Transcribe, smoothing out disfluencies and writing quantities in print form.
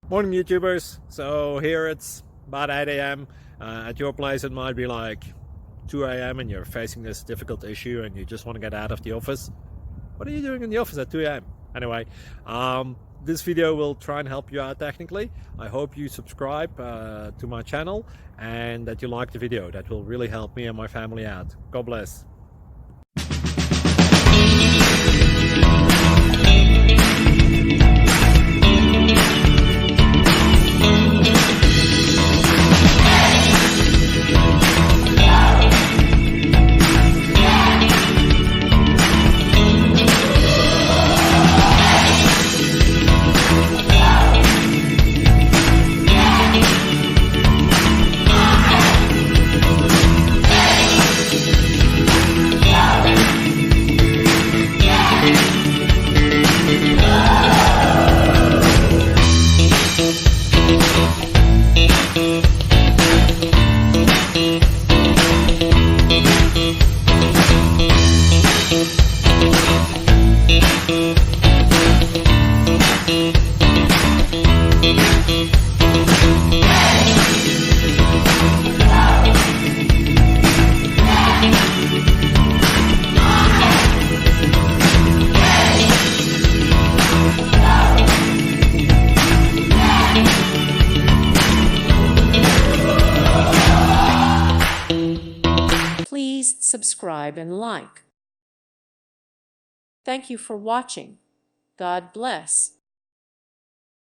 Morning, YouTubers. So here it's about 8 a.m. At your place, it might be like 2 a.m. and you're facing this difficult issue and you just want to get out of the office. What are you doing in the office at 2 a.m.? Anyway, this video will try and help you out technically. I hope you subscribe to my channel and that you like the video. That will really help me and my family out. God bless. Please subscribe and like. Thank you for watching. God bless.